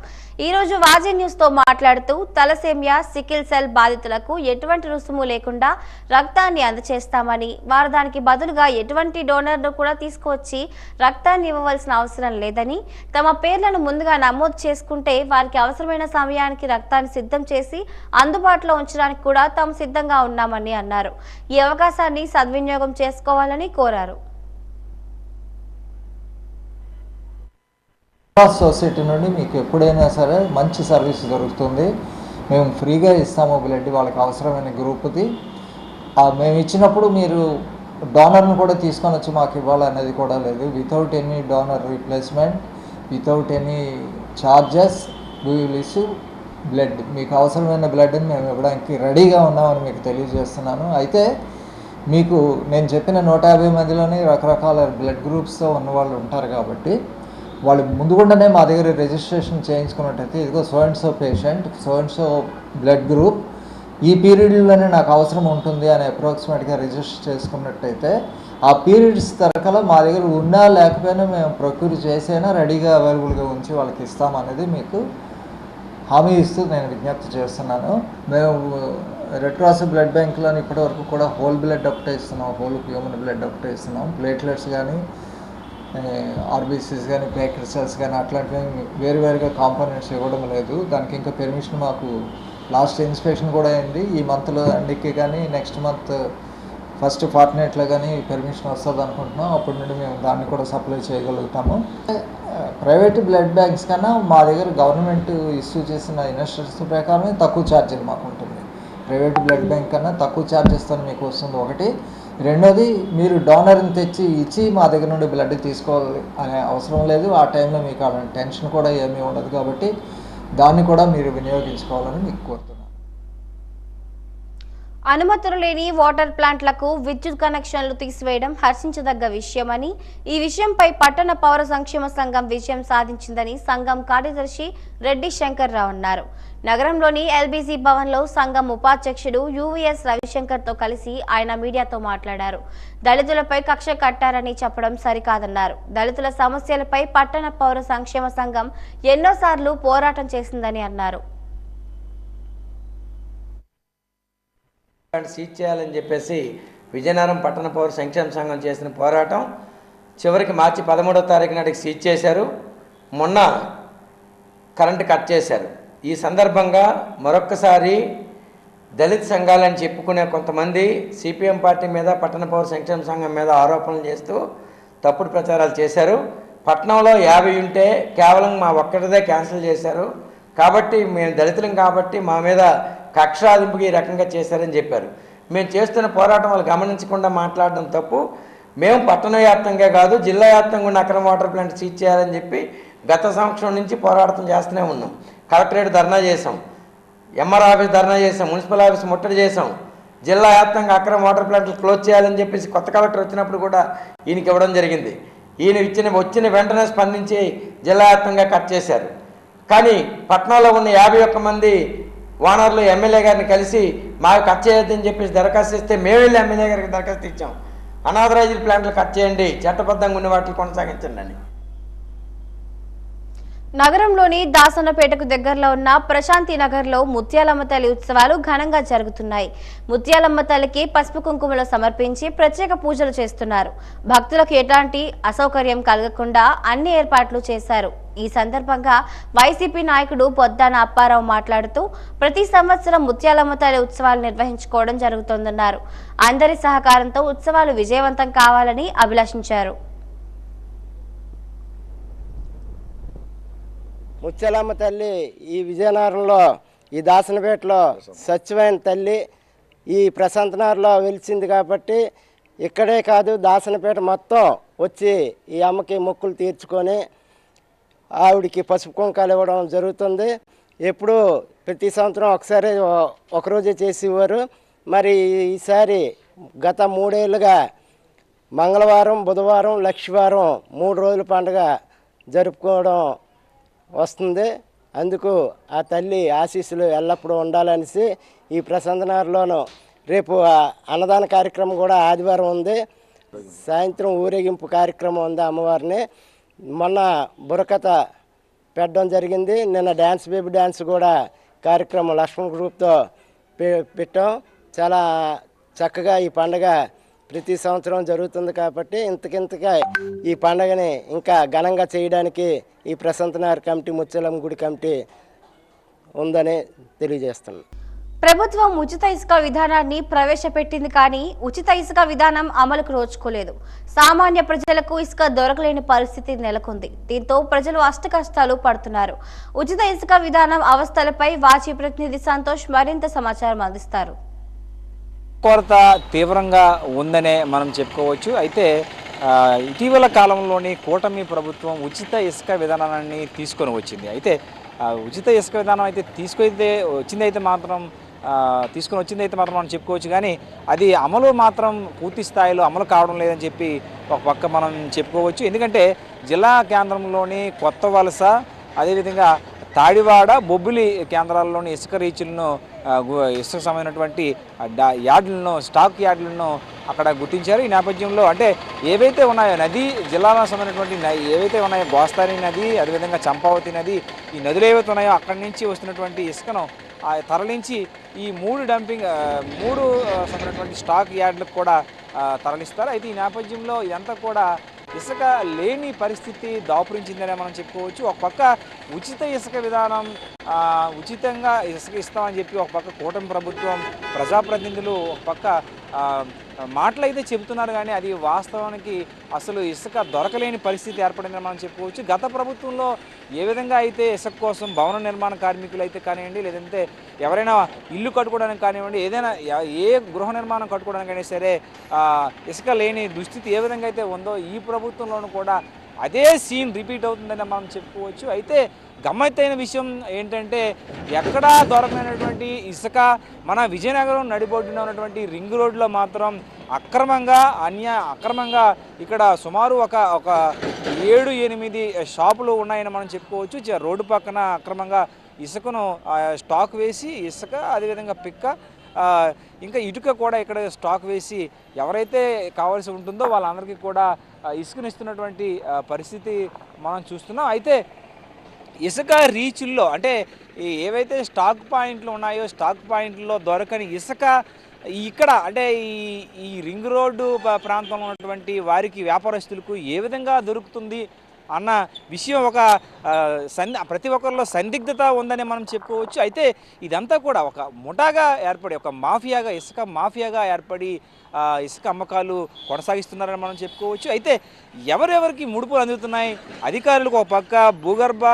ఈ రోజు వాజీ న్యూస్ తో మాట్లాడుతూ తలసేమియా, సికిల్ సెల్ బాధితులకు ఎటువంటి రుసుము లేకుండా రక్తాన్ని అందజేస్తామని, వారు దానికి బదులుగా ఎటువంటి డోనర్ను కూడా తీసుకువచ్చి రక్తాన్ని ఇవ్వవలసిన అవసరం లేదని, తమ పేర్లను ముందుగా నమోదు చేసుకుంటే వారికి అవసరమైన సమయానికి రక్తాన్ని సిద్ధం చేసి అందుబాటులో ఉంచడానికి కూడా తాము సిద్ధంగా ఉన్నామని అన్నారు. ఈ అవకాశాన్ని సద్వినియోగం చేసుకోవాలని కోరారు. సొసైటీ నుండి మీకు ఎప్పుడైనా సరే మంచి సర్వీస్ దొరుకుతుంది. మేము ఫ్రీగా ఇస్తాము బ్లడ్ వాళ్ళకి అవసరమైన గ్రూప్ది. మేము ఇచ్చినప్పుడు మీరు డోనర్ను కూడా తీసుకొని వచ్చి మాకు ఇవ్వాలనేది కూడా లేదు. Without any donor replacement, without any charges we will issue blood. మీకు అవసరమైన బ్లడ్ని మేము ఇవ్వడానికి రెడీగా ఉన్నామని మీకు తెలియజేస్తున్నాను. అయితే మీకు నేను చెప్పిన 150 మందిలోనే రకరకాల బ్లడ్ గ్రూప్స్తో ఉన్నవాళ్ళు ఉంటారు కాబట్టి వాళ్ళు ముందుగుండానే మా దగ్గర రిజిస్ట్రేషన్ చేయించుకున్నట్టయితే ఇదిగో so and so patient, so and so blood group, ఈ పీరియడ్లోనే నాకు అవసరం ఉంటుంది అని అప్రాక్సిమేట్గా రిజిస్టర్ చేసుకున్నట్టయితే ఆ పీరియడ్స్ తరకల మా దగ్గర ఉన్నా లేకపోయినా మేము ప్రొక్యూర్ చేసైనా రెడీగా అవైలబుల్గా ఉంచి వాళ్ళకి ఇస్తామనేది మీకు హామీ ఇస్తూ నేను విజ్ఞప్తి చేస్తున్నాను. మేము రెడ్ క్రాస్ బ్లడ్ బ్యాంక్లోని ఇప్పటివరకు కూడా హోల్ బ్లడ్ ఒకటే ఇస్తున్నాం, హోల్ హ్యూమన్ బ్లడ్ ఒకటే ఇస్తున్నాం. ప్లేట్లెట్స్ కానీ, ఆర్బీసీస్ కానీ, ప్లేట్లెట్ సెల్స్ కానీ అట్లాంటివి వేరువేరుగా కాంపోనెంట్స్ ఇవ్వడం లేదు. దానికి ఇంకా పెర్మిషన్ మాకు లాస్ట్ ఇన్స్పెక్షన్ కూడా అయింది. ఈ మంత్లో ఎండికి కానీ నెక్స్ట్ మంత్ ఫస్ట్ ఫార్ట్నైట్లో కానీ పెర్మిషన్ వస్తుంది అనుకుంటున్నాం. అప్పటి నుండి మేము దాన్ని కూడా సప్లై చేయగలుగుతాము. ప్రైవేట్ బ్లడ్ బ్యాంక్స్ కన్నా మా దగ్గర గవర్నమెంట్ ఇష్యూ చేసిన ఇన్స్ట్రక్షన్స్ ప్రకారమే తక్కువ ఛార్జీలు మాకు ఉంటుంది. ప్రైవేట్ బ్లడ్ బ్యాంక్ కన్నా తక్కువ ఛార్జెస్తో మీకు వస్తుంది ఒకటి. రెండోది, మీరు డోనర్ని తెచ్చి ఇచ్చి మా దగ్గర నుండి బ్లడ్ తీసుకోవాలి అనే అవసరం లేదు. ఆ టైంలో మీకు అలాంటి టెన్షన్ కూడా ఏమీ ఉండదు కాబట్టి దాన్ని కూడా మీరు వినియోగించుకోవాలని మీకు కోరుతున్నాను. అనుమతులు లేని వాటర్ ప్లాంట్లకు విద్యుత్ కనెక్షన్లు తీసివేయడం హర్షించదగ్గ విషయమని, ఈ విషయంపై పట్టణ పౌర సంక్షేమ సంఘం విజయం సాధించిందని సంఘం కార్యదర్శి రెడ్డి శంకర్ రావు అన్నారు. నగరంలోని ఎల్బీసీ భవన్లో సంఘం ఉపాధ్యక్షుడు యువీఎస్ రవిశంకర్తో కలిసి ఆయన మీడియాతో మాట్లాడారు. దళితులపై కక్ష కట్టారని చెప్పడం సరికాదన్నారు. దళితుల సమస్యలపై పట్టణ పౌర సంక్షేమ సంఘం ఎన్నోసార్లు పోరాటం చేసిందని అన్నారు. సీజ్ చేయాలని చెప్పేసి విజయనగరం పట్టణ పౌర సంక్షేమ సంఘం చేసిన పోరాటం చివరికి మార్చి 13వ తారీఖు నాటికి సీజ్ చేశారు. మొన్న కరెంటు కట్ చేశారు. ఈ సందర్భంగా మరొక్కసారి దళిత సంఘాలని చెప్పుకునే కొంతమంది సిపిఎం పార్టీ మీద, పట్టణ పౌర సంక్షేమ సంఘం మీద ఆరోపణలు చేస్తూ తప్పుడు ప్రచారాలు చేశారు. పట్టణంలో 50 ఉంటే కేవలం మా ఒక్కటిదే క్యాన్సిల్ చేశారు. కాబట్టి మేము దళితులం కాబట్టి మా మీద కక్షాదింపుకి ఈ రకంగా చేశారని చెప్పారు. మేము చేస్తున్న పోరాటం వాళ్ళు గమనించకుండా మాట్లాడడం తప్పు. మేము పట్టణ వ్యాప్తంగా కాదు, జిల్లా వ్యాప్తంగా ఉన్న అక్రమ వాటర్ ప్లాంట్ సీజ్ చేయాలని చెప్పి గత సంవత్సరం నుంచి పోరాటం చేస్తూనే ఉన్నాం. కలెక్టరేట్ ధర్నా చేసాం, ఎంఆర్ ఆఫీస్ ధర్నా చేసాం, మున్సిపల్ ఆఫీస్ ముట్టడి చేసాం. జిల్లా వ్యాప్తంగా అక్రమ వాటర్ ప్లాంట్లు క్లోజ్ చేయాలని చెప్పేసి కొత్త కలెక్టర్ వచ్చినప్పుడు కూడా ఈయనకి ఇవ్వడం జరిగింది. ఈయన వచ్చిన వెంటనే స్పందించి జిల్లా వ్యాప్తంగా కట్ చేశారు. కానీ పట్టణంలో ఉన్న 51 మంది ఓనర్లు ఎమ్మెల్యే గారిని కలిసి మాకు కట్ చేయొద్దని చెప్పేసి దరఖాస్తు ఇస్తే మేము వెళ్ళి ఎమ్మెల్యే గారికి దరఖాస్తు ఇచ్చాం. అనాథరైజ్డ్ ప్లాంట్లు కట్ చేయండి, చట్టబద్ధంగా ఉన్న వాటిని కొనసాగించండి అని. నగరంలోని దాసన్నపేటకు దగ్గరలో ఉన్న ప్రశాంతి నగర్లో ముత్యాలమ్మ తల్లి ఉత్సవాలు ఘనంగా జరుగుతున్నాయి. ముత్యాలమ్మ తల్లికి పసుపు కుంకుమలు సమర్పించి ప్రత్యేక పూజలు చేస్తున్నారు. భక్తులకు ఎలాంటి అసౌకర్యం కలగకుండా అన్ని ఏర్పాట్లు చేశారు. ఈ సందర్భంగా వైసీపీ నాయకుడు పొద్దాన అప్పారావు మాట్లాడుతూ ప్రతి సంవత్సరం ముత్యాలమ్మ తల్లి ఉత్సవాలు నిర్వహించుకోవడం జరుగుతోందన్నారు. అందరి సహకారంతో ఉత్సవాలు విజయవంతం కావాలని అభిలాషించారు. ముత్యాలమ్మ తల్లి ఈ విజయనగరంలో ఈ దాసనపేటలో సత్యమైన తల్లి ఈ ప్రశాంతనగర్లో వెలిసింది కాబట్టి ఇక్కడే కాదు దాసనపేట మొత్తం వచ్చి ఈ అమ్మకి మొక్కులు తీర్చుకొని ఆవిడికి పసుపు కుంకాలు ఇవ్వడం జరుగుతుంది. ఎప్పుడు ప్రతి సంవత్సరం ఒకసారి ఒకరోజే చేసేవారు. మరి ఈసారి గత 3 ఏళ్ళుగా మంగళవారం, బుధవారం, లక్షవారం 3 రోజుల పండుగ జరుపుకోవడం వస్తుంది. అందుకు ఆ తల్లి ఆశీస్సులు ఎల్లప్పుడూ ఉండాలనేసి ఈ ప్రశాంతనగర్లోనూ రేపు అన్నదాన కార్యక్రమం కూడా ఆదివారం ఉంది. సాయంత్రం ఊరేగింపు కార్యక్రమం ఉంది అమ్మవారిని. మొన్న బుర్రకథ పెట్టడం జరిగింది. నిన్న డ్యాన్స్ బేబీ డ్యాన్స్ కూడా కార్యక్రమం లక్ష్మణ్ గ్రూప్తో పెట్టాం. చాలా చక్కగా ఈ పండుగ ప్రతి సంవత్సరం జరుగుతుంది కాబట్టి ఇంతకింతగా ఈ పండుగని ఇంకా ఘనంగా చేయడానికి ఈ ప్రశాంతనగర్ కమిటీ, ముత్యాలమ్మ గుడి కమిటీ ఉందని తెలియజేస్తున్నాను. ప్రభుత్వం ఉచిత ఇసుక విధానాన్ని ప్రవేశపెట్టింది కానీ ఉచిత ఇసుక విధానం అమలుకు నోచుకోలేదు. సామాన్య ప్రజలకు ఇసుక దొరకలేని పరిస్థితి నెలకొంది. దీంతో ప్రజలు అష్టకష్టాలు పడుతున్నారు. ఉచిత ఇసుక విధానం అవస్థలపై వాచి ప్రతినిధి సంతోష్ మరింత సమాచారం అందిస్తారు. కొరత తీవ్రంగా ఉందనే మనం చెప్పుకోవచ్చు. అయితే ఇటీవల కాలంలోని కూటమి ప్రభుత్వం ఉచిత ఇసుక విధానాన్ని తీసుకొని వచ్చింది. అయితే ఉచిత ఇసుక విధానం అయితే తీసుకొని వచ్చిందైతే మాత్రం మనం చెప్పుకోవచ్చు. కానీ అది అమలు మాత్రం పూర్తి స్థాయిలో అమలు కావడం లేదని చెప్పి ఒక పక్క మనం చెప్పుకోవచ్చు. ఎందుకంటే జిల్లా కేంద్రంలోని కొత్త వలస, అదేవిధంగా తాడివాడ, బొబ్బిలి కేంద్రాల్లోని ఇసుక రీచులను, ఇసుక సంబంధించినటువంటి యార్డులను, స్టాక్ యార్డులను అక్కడ గుర్తించారు. ఈ నేపథ్యంలో అంటే ఏవైతే ఉన్నాయో నది జిల్లాలకు సంబంధించినటువంటి ఏవైతే ఉన్నాయో గోస్తారి నది, అదేవిధంగా చంపావతి నది, ఈ నదులు ఏవైతే ఉన్నాయో అక్కడి నుంచి వస్తున్నటువంటి ఇసుకను తరలించి ఈ 3 సంబంధించినటువంటి స్టాక్ యార్డులకు కూడా తరలిస్తారు. అయితే ఈ నేపథ్యంలో ఇదంతా కూడా ఇసుక లేని పరిస్థితి దాపురించిందనే మనం చెప్పుకోవచ్చు. ఒక పక్క ఉచిత ఇసుక విధానం, ఉచితంగా ఇసుక ఇస్తామని చెప్పి ఒక పక్క కూటమి ప్రభుత్వం, ప్రజాప్రతినిధులు ఒక పక్క మాటలు అయితే చెబుతున్నారు. కానీ అది వాస్తవానికి అసలు ఇసుక దొరకలేని పరిస్థితి ఏర్పడిందని మనం చెప్పుకోవచ్చు. గత ప్రభుత్వంలో ఏ విధంగా అయితే ఇసుక కోసం భవన నిర్మాణ కార్మికులు అయితే కానివ్వండి, లేదంటే ఎవరైనా ఇల్లు కట్టుకోవడానికి కానివ్వండి, ఏదైనా ఏ గృహ నిర్మాణం కట్టుకోవడానికైనా సరే ఇసుక లేని దుస్థితి ఏ విధంగా అయితే ఉందో ఈ ప్రభుత్వంలోనూ కూడా అదే సీన్ రిపీట్ అవుతుందని మనం చెప్పుకోవచ్చు. అయితే గమ్మత్తైన విషయం ఏంటంటే ఎక్కడా దొరకనటువంటి ఇసుక మన విజయనగరం నడిబొడ్డున ఉన్నటువంటి రింగ్ రోడ్లో మాత్రం అక్రమంగా ఇక్కడ సుమారు ఒక 7-8 షాపులు ఉన్నాయని మనం చెప్పుకోవచ్చు. రోడ్డు పక్కన అక్రమంగా ఇసుకను స్టాక్ వేసి ఇసుక, అదేవిధంగా పిక్క, ఇంకా ఇటుక కూడా ఇక్కడ స్టాక్ వేసి ఎవరైతే కావాల్సి ఉంటుందో వాళ్ళందరికీ కూడా ఇసుకనిస్తున్నటువంటి పరిస్థితి మనం చూస్తున్నాం. అయితే ఇసుక రీచుల్లో అంటే ఏవైతే స్టాక్ పాయింట్లు ఉన్నాయో స్టాక్ పాయింట్లో దొరకని ఇసుక ఇక్కడ అంటే ఈ రింగ్ రోడ్డు ప్రాంతంలో ఉన్నటువంటి వారికి, వ్యాపారస్తులకు ఏ విధంగా దొరుకుతుంది అన్న విషయం ప్రతి ఒక్కరిలో సందిగ్ధత ఉందని మనం చెప్పుకోవచ్చు. అయితే ఇదంతా కూడా ఒక ముఠాగా ఏర్పడి, ఒక మాఫియాగా, ఇసుక మాఫియాగా ఏర్పడి ఇసుక అమ్మకాలు కొనసాగిస్తున్నారని మనం చెప్పుకోవచ్చు. అయితే ఎవరెవరికి ముడుపులు అందుతున్నాయి? అధికారులకు ఒక పక్క భూగర్భ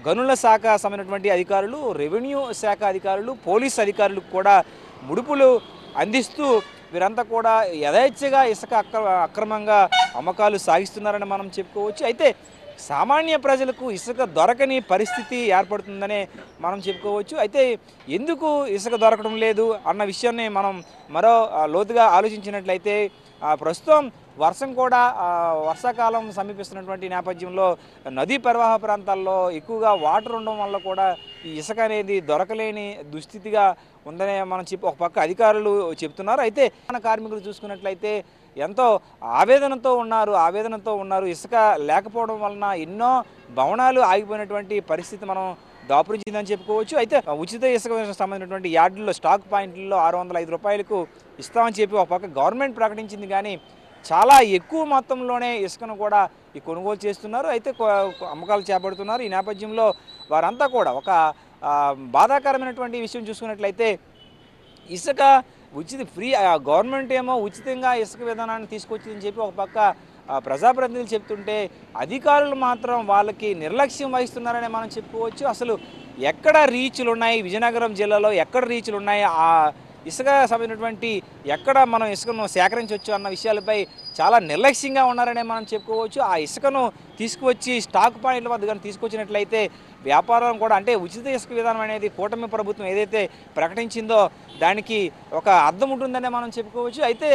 గనుల శాఖ సంబంధించినటువంటి అధికారులు, రెవెన్యూ శాఖ అధికారులు, పోలీస్ అధికారులకు కూడా ముడుపులు అందిస్తూ వీరంతా కూడా యథేచ్ఛగా ఇసుక అక్రమంగా అమ్మకాలు సాగిస్తున్నారని మనం చెప్పుకోవచ్చు. అయితే సామాన్య ప్రజలకు ఇసుక దొరకని పరిస్థితి ఏర్పడుతుందనే మనం చెప్పుకోవచ్చు. అయితే ఎందుకు ఇసుక దొరకడం లేదు అన్న విషయాన్ని మనం మరో లోతుగా ఆలోచించినట్లయితే ప్రస్తుతం వర్షాకాలం సమీపిస్తున్నటువంటి నేపథ్యంలో నదీ ప్రవాహ ప్రాంతాల్లో ఎక్కువగా వాటర్ ఉండడం వల్ల కూడా ఈ ఇసుక అనేది దొరకలేని దుస్థితిగా ఉందనే మనం ఒక పక్క అధికారులు చెప్తున్నారు. అయితే మన కార్మికులు చూసుకున్నట్లయితే ఎంతో ఆవేదనతో ఉన్నారు. ఇసుక లేకపోవడం వలన ఎన్నో భవనాలు ఆగిపోయినటువంటి పరిస్థితి మనం దాపురించిందని చెప్పుకోవచ్చు. అయితే ఉచిత ఇసుక సంబంధించినటువంటి యార్డుల్లో స్టాక్ పాయింట్లలో 605 రూపాయలకు ఇస్తామని చెప్పి ఒక పక్క గవర్నమెంట్ ప్రకటించింది, కానీ చాలా ఎక్కువ మొత్తంలోనే ఇసుకను కూడా ఈ కొనుగోలు చేస్తున్నారు. అయితే అమ్మకాలు చేపడుతున్నారు. ఈ నేపథ్యంలో వారంతా కూడా ఒక బాధాకరమైనటువంటి విషయం చూసుకున్నట్లయితే ఇసుక ఫ్రీ గవర్నమెంట్ ఏమో ఉచితంగా ఇసుక విధానాన్ని తీసుకొచ్చిందని చెప్పి ఒక పక్క ప్రజాప్రతినిధులు చెప్తుంటే అధికారులు మాత్రం వాళ్ళకి నిర్లక్ష్యం వహిస్తున్నారని మనం చెప్పుకోవచ్చు. అసలు ఎక్కడ రీచ్లు ఉన్నాయి, విజయనగరం జిల్లాలో ఎక్కడ రీచ్లు ఉన్నాయి, ఆ ఇసుక సంబంధించినటువంటి ఎక్కడ మనం ఇసుకను సేకరించవచ్చు అన్న విషయాలపై చాలా నిర్లక్ష్యంగా ఉన్నారనే మనం చెప్పుకోవచ్చు. ఆ ఇసుకను తీసుకువచ్చి స్టాక్ పాయింట్ల వద్ద కానీ తీసుకొచ్చినట్లయితే వ్యాపారం కూడా, అంటే ఉచిత ఇసుక విధానం అనేది కూటమి ప్రభుత్వం ఏదైతే ప్రకటించిందో దానికి ఒక అర్థం ఉంటుందనే మనం చెప్పుకోవచ్చు. అయితే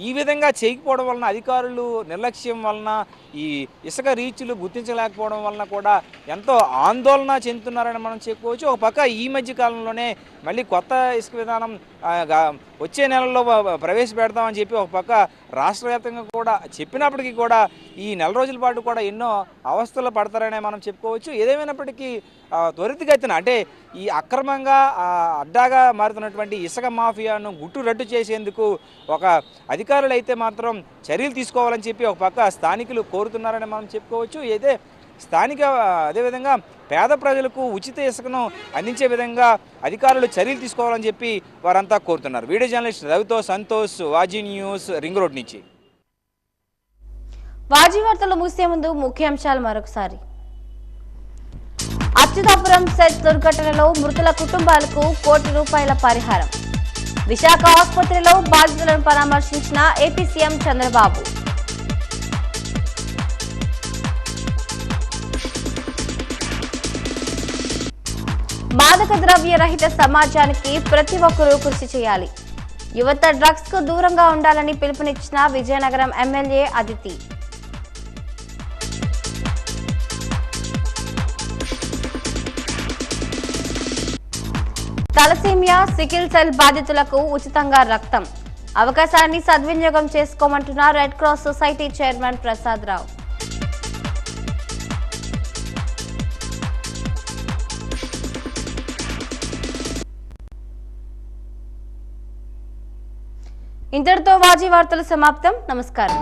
ఈ విధంగా చేయకపోవడం వలన, అధికారులు నిర్లక్ష్యం వలన, ఈ ఇసుక రీచ్లు గుర్తించలేకపోవడం వలన కూడా ఎంతో ఆందోళన చెందుతున్నారని మనం చెప్పుకోవచ్చు. ఒక పక్క ఈ మధ్య కాలంలోనే మళ్ళీ కొత్త ఇసుక విధానం వచ్చే నెలలో ప్రవేశపెడతామని చెప్పి ఒక పక్క రాష్ట్ర వ్యాప్తంగా కూడా చెప్పినప్పటికీ కూడా ఈ నెల రోజుల పాటు కూడా ఎన్నో అవస్థలు పడతారనే మనం చెప్పుకోవచ్చు. ఏదేమైనప్పటికీ త్వరితగతిన, అంటే ఈ అక్రమంగా అడ్డాగా మారుతున్నటువంటి ఇసుక మాఫియాను గుట్టు చేసేందుకు ఒక అధికారులు అయితే మాత్రం చర్యలు తీసుకోవాలని చెప్పి ఒక పక్క స్థానికులు కోరుతున్నారని మనం చెప్పుకోవచ్చు. అయితే స్థానిక అదేవిధంగా పేద ప్రజలకు ఉచిత ఇసుకను అందించే విధంగా అధికారులు చర్యలు తీసుకోవాలని చెప్పి వారంతా కోరుతున్నారు. వీడియో జర్నలిస్ట్ రవితో Santosh, Vaji news, ring road నుంచి. వాజీ వార్తలు ముగిసే ముందు ముఖ్యాంశాలు మరొకసారి. అచ్యుతాపురం సెజ్ దుర్ఘటనలో మృతుల కుటుంబాలకు ₹1 పరిహారం. విశాఖ ఆసుపత్రిలో బాధితులను పరామర్శించిన ఏపీ సీఎం చంద్రబాబు. మాదక ద్రవ్య రహిత సమాజానికి ప్రతి ఒక్కరూ కృషి చేయాలి. యువత డ్రగ్స్ కు దూరంగా ఉండాలని పిలుపునిచ్చిన Vizianagaram MLA Aditi. Thalassemia, sickle cell బాధితులకు ఉచితంగా రక్తం. అవకాశాన్ని సద్వినియోగం చేసుకోమంటున్న Red Cross Society chairman Prasad Rao. ఇంతటితో వాజీ వార్తలు సమాప్తం. నమస్కారం.